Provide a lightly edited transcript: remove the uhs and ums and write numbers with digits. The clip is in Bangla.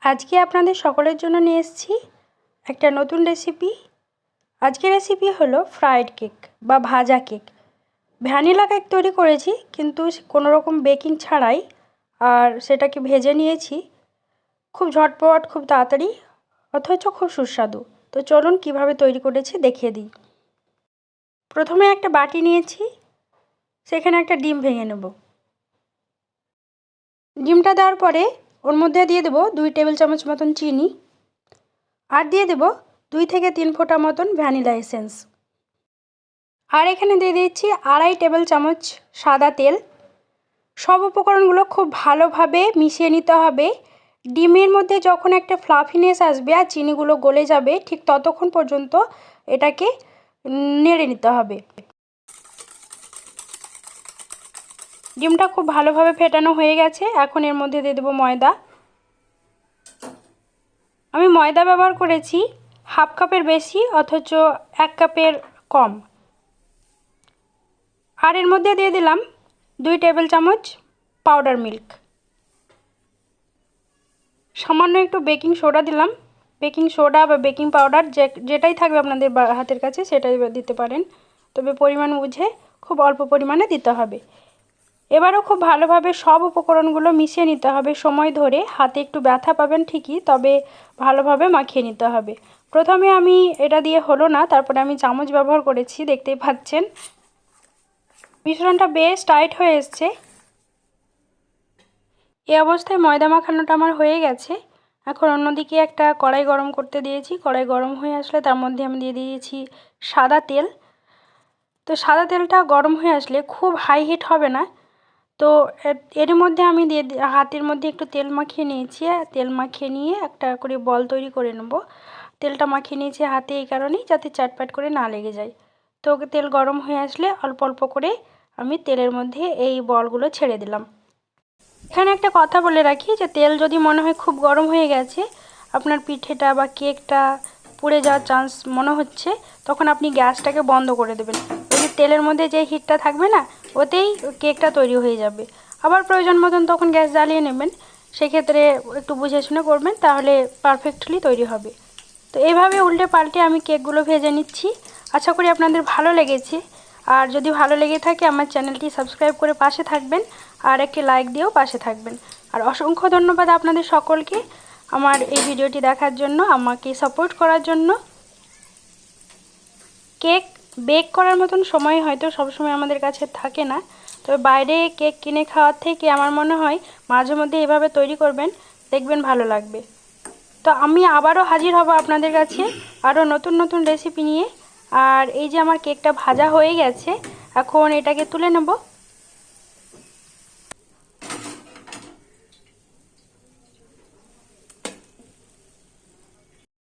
আজকে আপনাদের সকলের জন্য নিয়ে এসেছি একটা নতুন রেসিপি। আজকের রেসিপি হলো ফ্রাইড কেক বা ভাজা কেক। ভ্যানিলা কেক তৈরি করেছি কিন্তু কোনো রকম বেকিং ছাড়াই, আর সেটাকে ভেজে নিয়েছি। খুব ঝটপট, খুব তাড়াতাড়ি, অথচ খুব সুস্বাদু। তো চলুন কিভাবে তৈরি করেছি দেখিয়ে দিই। প্রথমে একটা বাটি নিয়েছি, সেখানে একটা ডিম ভেঙে নেব। ডিমটা দেওয়ার পরে ওর মধ্যে দিয়ে দেবো 2 টেবিল চামচ মতন চিনি, আর দিয়ে দেব 2 থেকে 3 ফোঁটা মতন ভ্যানিলা এসেন্স। আর এখানে দিয়ে দিচ্ছি 2.5 টেবিল চামচ সাদা তেল। সব উপকরণগুলো খুব ভালোভাবে মিশিয়ে নিতে হবে। ডিমের মধ্যে যখন একটা ফ্লাফিনেস আসবে আর চিনিগুলো গলে যাবে, ঠিক ততক্ষণ পর্যন্ত এটাকে নেড়ে নিতে হবে। ডিমটা খুব ভালোভাবে ফেটানো হয়ে গেছে। এখন এর মধ্যে দিয়ে দেবো ময়দা। আমি ময়দা ব্যবহার করেছি 1/2 কাপের বেশি, অথচ 1 কাপের কম। আর এর মধ্যে দিয়ে দিলাম 2 টেবিল চামচ পাউডার মিল্ক। সামান্য একটু বেকিং সোডা দিলাম। বেকিং সোডা বা বেকিং পাউডার যেটাই থাকবে আপনাদের হাতের কাছে সেটাই দিতে পারেন, তবে পরিমাণ বুঝে খুব অল্প পরিমাণে দিতে হবে। এবারও খুব ভালোভাবে সব উপকরণগুলো মিশিয়ে নিতে হবে সময় ধরে। হাতে একটু ব্যথা পাবেন ঠিকই, তবে ভালোভাবে মাখিয়ে নিতে হবে। প্রথমে আমি এটা দিয়ে হলো না, তারপরে আমি চামচ ব্যবহার করেছি, দেখতেই পাচ্ছেন। মিশ্রণটা বেশ টাইট হয়ে এসছে। এই অবস্থায় ময়দা মাখানোটা আমার হয়ে গেছে। এখন অন্যদিকে একটা কড়াই গরম করতে দিয়েছি। কড়াই গরম হয়ে আসলে তার মধ্যে আমি দিয়ে দিয়েছি সাদা তেল। তো সাদা তেলটা গরম হয়ে আসলে খুব হাই হিট হবে না। তো এর মধ্যে আমি হাতের মধ্যে একটু তেল মাখিয়ে নিয়েছি। তেল মাখিয়ে নিয়ে একটা করে বল তৈরি করে নেব। তেলটা মাখিয়ে নিয়েছি হাতে এই কারণেই, যাতে চাটপাট করে না লেগে যায়। তো তেল গরম হয়ে আসলে অল্প অল্প করে আমি তেলের মধ্যে এই বলগুলো ছেড়ে দিলাম। এখানে একটা কথা বলে রাখি যে তেল যদি মনে হয় খুব গরম হয়ে গেছে, আপনার পিঠেটা বা কেকটা পুড়ে যাওয়ার চান্স মনে হচ্ছে, তখন আপনি গ্যাসটাকে বন্ধ করে দেবেন। ওই যে তেলের মধ্যে যে হিটটা থাকবে না, ওতেই কেকটা তৈরি হয়ে যাবে। আবার প্রয়োজন মতন তখন গ্যাস জ্বালিয়ে নেবেন। সেক্ষেত্রে একটু বুঝে শুনে করবেন, তাহলে পারফেক্টলি তৈরি হবে। তো এইভাবে উল্টে পাল্টে আমি কেকগুলো ভেজে নিচ্ছি। আশা করি আপনাদের ভালো লেগেছে। আর যদি ভালো লেগে থাকে আমার চ্যানেলটি সাবস্ক্রাইব করে পাশে থাকবেন, আর একটি লাইক দিয়েও পাশে থাকবেন। আর অসংখ্য ধন্যবাদ আপনাদের সকলকে আমার এই ভিডিওটি দেখার জন্য, আমাকে সাপোর্ট করার জন্য। কেক বেক করার মতন সময় হয়তো সবসময় আমাদের কাছে থাকে না, তবে বাইরে কেক কিনে খাওয়ার থেকে আমার মনে হয় মাঝে মধ্যে এভাবে তৈরি করবেন, দেখবেন ভালো লাগবে। তো আমি আবারও হাজির হব আপনাদের কাছে আরও নতুন নতুন রেসিপি নিয়ে। আর এই যে আমার কেকটা ভাজা হয়ে গেছে, এখন এটাকে তুলে নেব।